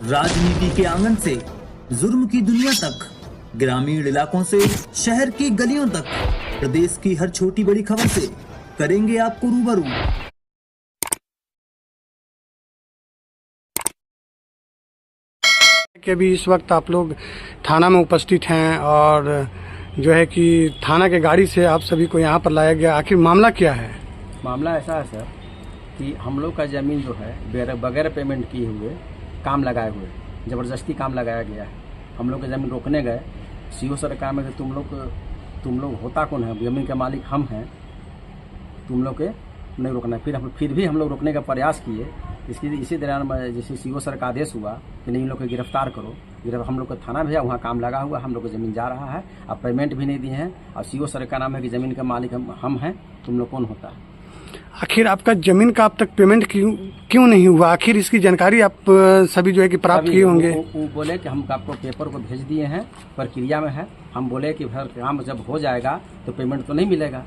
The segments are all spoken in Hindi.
राजनीति के आंगन से जुर्म की दुनिया तक, ग्रामीण इलाकों से शहर की गलियों तक, प्रदेश की हर छोटी बड़ी खबर से करेंगे आपको रूबरू। कि अभी इस वक्त आप लोग थाना में उपस्थित हैं और जो है कि थाना के गाड़ी से आप सभी को यहाँ पर लाया गया। आखिर मामला क्या है? मामला ऐसा है सर कि हम लोग का ज़मीन जो है बगैर पेमेंट किए हुए काम लगाए हुए ज़बरदस्ती काम लगाया गया है। हम लोग की ज़मीन रोकने गए, सीओ सर कहा में कि तुम लोग होता कौन है, ज़मीन के मालिक हम हैं, तुम लोग के नहीं रोकना। फिर भी हम लोग रोकने का प्रयास किए। इसी दौरान जैसे सीओ सर का आदेश हुआ कि नहीं, इन लोग को गिरफ्तार करो। हम लोग को थाना भेजा, वहाँ काम लगा हुआ, हम लोग को ज़मीन जा रहा है। अब पेमेंट भी नहीं दिए हैं और सीओ सर का नाम है कि ज़मीन का मालिक हम हैं, तुम लोग कौन होता है। आखिर आपका जमीन का अब तक पेमेंट क्यों नहीं हुआ? आखिर इसकी जानकारी आप सभी जो है कि प्राप्त किए होंगे। वो बोले कि हम आपको पेपर को भेज दिए हैं, प्रक्रिया में है। हम बोले कि फिर काम जब हो जाएगा तो पेमेंट तो नहीं मिलेगा,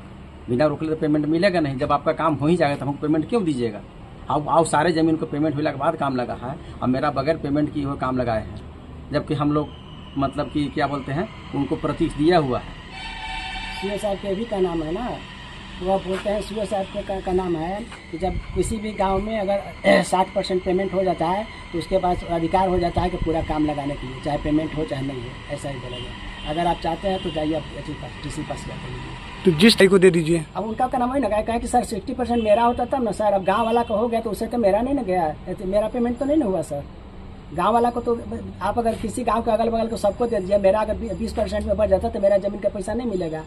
बिना रोकले तो पेमेंट मिलेगा नहीं। जब आपका काम हो ही जाएगा तो हमको पेमेंट क्यों दीजिएगा? आओ सारे ज़मीन को पेमेंट होने के बाद काम लगा है और मेरा बगैर पेमेंट किए हुए काम लगाए हैं, जबकि हम लोग मतलब कि क्या बोलते हैं, उनको प्रतीक दिया हुआ है। सीओ साहब के भी का नाम है ना, तो आप बोलते हैं सीओ साहब का नाम है कि जब किसी भी गांव में अगर 60% पेमेंट हो जाता है तो उसके पास अधिकार हो जाता है कि पूरा काम लगाने के लिए, चाहे पेमेंट हो चाहे नहीं हो, ऐसा ही बोला जाए। अगर आप चाहते हैं तो जाइए आप किसी पास जाकर लीजिए, तो जिस टाइप को दे दीजिए। अब उनका का नाम ही ना कहा कि सर 60% मेरा होता तब ना सर, अब गाँव वाला का हो गया तो उससे तो मेरा नहीं ना गया, मेरा पेमेंट तो नहीं ना हुआ सर। गांव वाला को तो आप अगर किसी गांव के अगल बगल को सबको दे दीजिए, मेरा अगर 20% में बढ़ जाता तो मेरा ज़मीन का पैसा नहीं मिलेगा।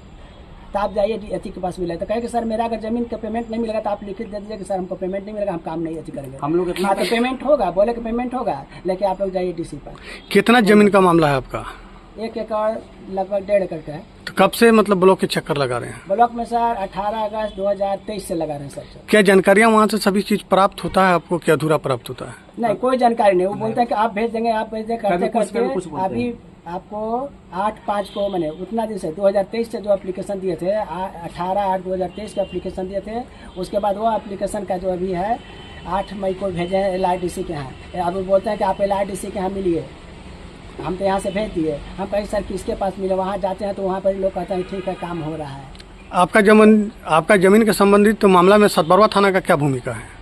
तो आप जाइए एथी के पास मिला तो कहे कि सर मेरा अगर जमीन का पेमेंट नहीं मिलेगा तो आप लिखित दे दीजिए कि सर हमको पेमेंट नहीं मिलेगा, हम काम नहीं एथी करेंगे। हम लोग हाँ तो पेमेंट होगा, बोले कि पेमेंट होगा, लेकिन आप लोग जाइए डीसी पर। कितना जमीन का मामला है आपका? 1 एकड़ लगभग 1.5 एकड़ का है। तो कब से मतलब ब्लॉक के चक्कर लगा रहे हैं? ब्लॉक में सर 18 अगस्त 2023 से लगा रहे हैं सर। क्या जानकारियाँ वहाँ से सभी चीज प्राप्त होता है आपको, क्या अधूरा प्राप्त होता है? नहीं, कोई जानकारी नहीं। वो बोलते हैं कि आप भेज देंगे, आप भेज देंगे, करते करते अभी आपको 8/5 को मैंने उतना दिन से 2023 से जो एप्लीकेशन दिए थे, 18/8/2023 का एप्लीकेशन दिए थे, उसके बाद वो एप्लीकेशन का जो अभी है 8 मई को भेजे हैं LRDC के यहाँ। अब बोलते हैं कि आप LRDC के यहाँ मिलिए, हम तो यहाँ से भेज दिए। हम कहीं सर किसके पास मिले, वहाँ जाते हैं तो वहाँ पर लोग कहते हैं ठीक है काम हो रहा है। आपका जमीन के संबंधित तो मामला में सतबरवा थाना का क्या भूमिका है?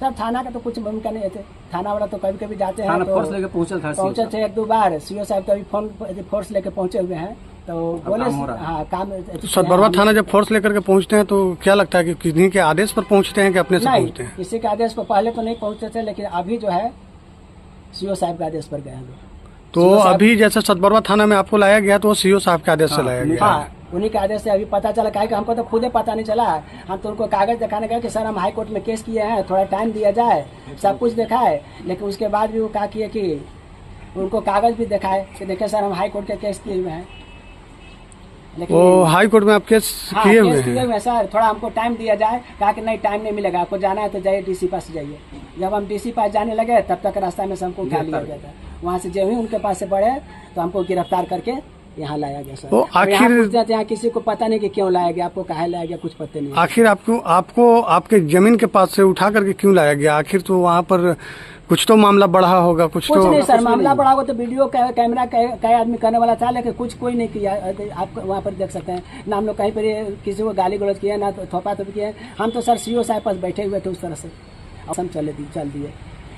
सर थाना का तो कुछ भूमिका नहीं है। थाना वाला तो कभी कभी जाते हैं, तो फोर्स लेके पहुंचे थे 1-2 बार। सीओ साहब तो अभी फोर्स लेके पहुंचे हुए हैं, तो बोले हाँ काम। सतबरवा थाना जब फोर्स लेकर के पहुंचते हैं तो क्या लगता है कि किसी के आदेश पर पहुंचते हैं कि अपने से पहुंचते हैं? किसी के आदेश पर पहले तो नहीं पहुंचते थे, लेकिन अभी जो है सीओ साहब के आदेश पर गए हैं। तो अभी जैसे सतबरवा थाना में आपको लाया गया तो सीओ साहब के आदेश से लाया गया? हाँ, उन्हीं के आदेश से अभी पता चला। कि हमको तो खुदे पता नहीं चला। हम तो उनको कागज दिखाने गए कि सर हम हाई कोर्ट में केस किए हैं, थोड़ा टाइम दिया जाए, सब कुछ देखा है। लेकिन उसके बाद भी वो कहा किए कि उनको कागज भी दिखाए कि देखे सर हम हाई कोर्ट के केस किए हुए हैं। लेकिन वो हाई कोर्ट में आप केस किए हुए हैं सर, थोड़ा हमको टाइम दिया जाए। कहा कि नहीं टाइम नहीं मिलेगा, आपको जाना है तो जाइए डीसी पास जाइए। जब हम डीसी पास जाने लगे तब तक रास्ता में से हमको उठा लिया गया था। वहाँ से जब ही उनके पास से बढ़े तो हमको गिरफ्तार करके यहाँ लाया गया सर। आखिर यहाँ किसी को पता नहीं कि क्यों लाया गया, आपको कहा लाया गया, कुछ पता नहीं। आखिर आपको आपके जमीन के पास से उठा करके क्यों लाया गया? आखिर तो वहाँ पर कुछ तो मामला बढ़ा होगा, कुछ तो नहीं सर, मामला बढ़ा होगा तो वीडियो कैमरा कई आदमी करने वाला था, लेकिन कुछ कोई नहीं किया। आप वहाँ पर देख सकते हैं ना, हम लोग कहीं पर किसी को गाली गलौज किया ना थोपा थोपी किया। हम तो सर सीओ साहब पास बैठे हुए थे उस तरह से, हम चल दिए।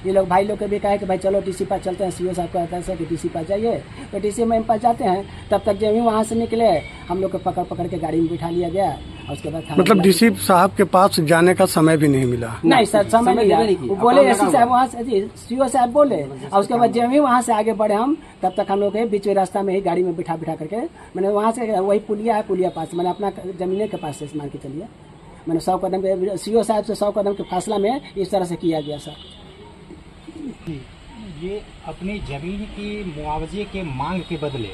ये लोग भाई लोग के भी कहे कि भाई चलो डीसी पास चलते हैं। सीओ साहब कहता है कि डीसी पास जाइए, तो डीसी में पास जाते हैं। तब तक जब ही वहाँ से निकले हम लोग को पकड़ के गाड़ी में बिठा लिया गया। और उसके बाद मतलब डीसी साहब के पास जाने का समय भी नहीं मिला? नहीं सर, समय नहीं। वो बोले एसपी साहब वहाँ से, सीओ साहब बोले, और उसके बाद जब ही वहाँ से आगे बढ़े हम, तब तक हम लोग के बीच में रास्ता में ही गाड़ी में बिठा करके मैंने वहाँ से वही पुलिया है, पुलिया पास मैंने अपना जमीन के पास से मान के चलिए, मैंने 100 कदम के सीओ साहब से 100 कदम के फासला में इस तरह से किया गया सर। ये अपनी जमीन की मुआवजे के मांग के बदले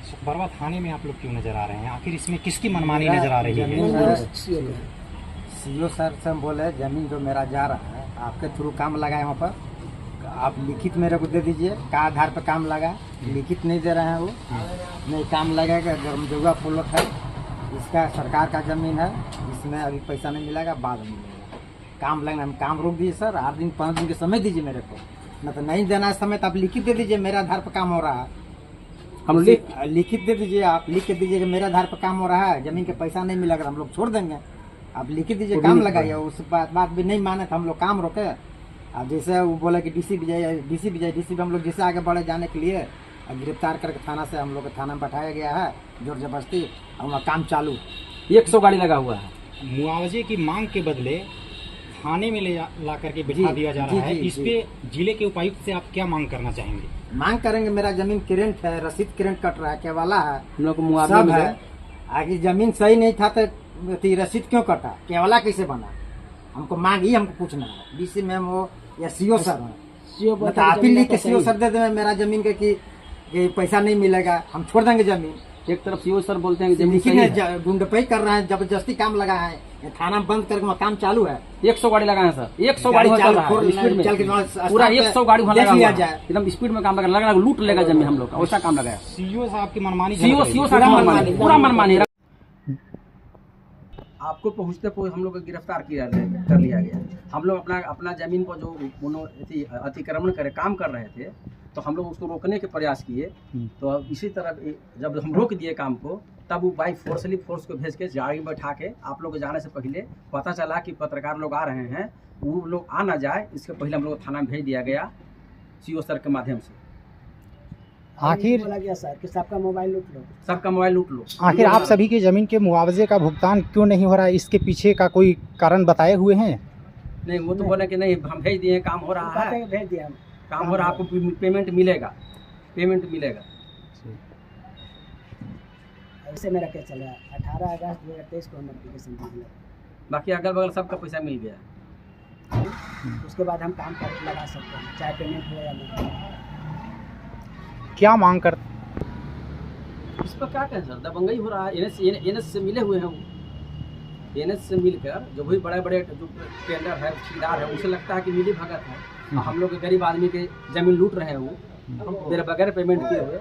सतबरवा थाने में आप लोग क्यों नजर आ रहे हैं? आखिर इसमें किसकी मनमानी नजर आ रही है? सीओ सर से हम बोले जमीन जो मेरा जा रहा है आपके थ्रू काम लगा है, वहाँ पर आप लिखित मेरे को दे दीजिए, का आधार पर काम लगा। लिखित नहीं दे रहे हैं वो, नहीं काम लगेगा। जगह प्लॉट है, इसका सरकार का जमीन है, इसमें अभी पैसा नहीं मिलेगा, बाद में मिलेगा। काम लगना, हम काम रोक दिए सर। 8 दिन 5 दिन के समय दीजिए मेरे को, न तो नहीं देना इस समय तो आप लिखित दे दीजिए मेरे आधार पर काम हो रहा है। हम लिखित दे दीजिए, आप लिख के दीजिए कि मेरे आधार पर काम हो रहा है, जमीन के पैसा नहीं मिलेगा हम लोग छोड़ देंगे। आप लिखित दीजिए, काम लगाइए। उस बात भी नहीं माने तो हम लोग काम रोके। अब जैसे वो बोले कि डीसी भी हम लोग जैसे आगे बढ़े जाने के लिए गिरफ्तार करके थाना से हम लोग थाना में बैठाया गया है जोर जबरदस्ती, और वहाँ काम चालू। 100 गाड़ी लगा हुआ है। मुआवजे की मांग के बदले थाने में ला करके बिठा दिया जा रहा है। इस पे जिले के उपायुक्त से आप क्या मांग करना चाहेंगे? मांग करेंगे, मेरा जमीन करेंट है, रसीद करेंट कट रहा है, केवाला है, हम लोग को मुआवजा सब मिले। है। आगे जमीन सही नहीं था तो रसीद क्यों कटा, केवाला कैसे बना? हमको मांग ही हमको पूछना है। डीसी मैम हो या सीओ सर हो, सीओ मतलब आप ही लिख के सीओ सर दे दे मेरा जमीन के कि पैसा नहीं मिलेगा, हम छोड़ देंगे जमीन। एक तरफ सीओ सर बोलते हैं कि जमीन लिखित सही में है। गुंडपई कर रहे हैं, जबरदस्ती काम लगा है, थाना में बंद करके वहाँ काम चालू है। 100 गाड़ी लगाए हैं सर, 100 गाड़ी वहाँ चल रहा है स्पीड चल के में, वहाँ पूरा स्टाफ 100 गाड़ी वहाँ देख लगा लिया हुआ है। जाए। एकदम स्पीड में काम लगा लूट लेगा जमीन हम लोग का, वैसा काम लगाया। सीओ साहब की मनमानी सीओ साहब पूरा मनमानी। आपको पहुंचते हम लोग को गिरफ्तार कर लिया गया। हम लोग अपना जमीन पर जो अतिक्रमण करे काम कर रहे थे, तो हम लोग उसको रोकने के प्रयास किए। तो इसी तरह जब हम रोक दिए काम को, तब वो बाइक फोर्स को भेज के गाड़ी में बैठा के आप लोग जाने से पहले पता चला कि पत्रकार लोग आ रहे हैं, वो लोग आ ना जाए इसके पहले हम लोग थाना में भेज दिया गया सीओ सर के माध्यम से। आखिर बोला गया सर कि सबका मोबाइल लूट लो, सबका मोबाइल लूट लो। आखिर आप सभी की जमीन के मुआवजे का भुगतान क्यों नहीं हो रहा है? इसके पीछे का कोई कारण बताए हुए हैं? नहीं, वो तो बोले कि नहीं हम भेज दिए, काम हो रहा है, भेज दिया हम, काम हो रहा है, आपको पेमेंट मिलेगा। ऐसे मेरा क्या चला। 18 अगस्त 2023 को हम एप्लीकेशन दिए, बाकी अगल बगल सबका पैसा मिल गया। उसके बाद हम काम कर लगा सकते हैं, चाहे पेमेंट हो या नहीं। क्या मांग कर इस पर क्या कहें सर, दबंगई हो रहा है। एनएस से मिले हुए हैं वो, एनएस से मिलकर जो भी बड़े बड़े जो टेंडर है, ठेकेदार है, उसे लगता है कि मिली भगत है। हम लोग गरीब आदमी के जमीन लूट रहे हैं वो, मेरे बगैर पेमेंट किए हुए।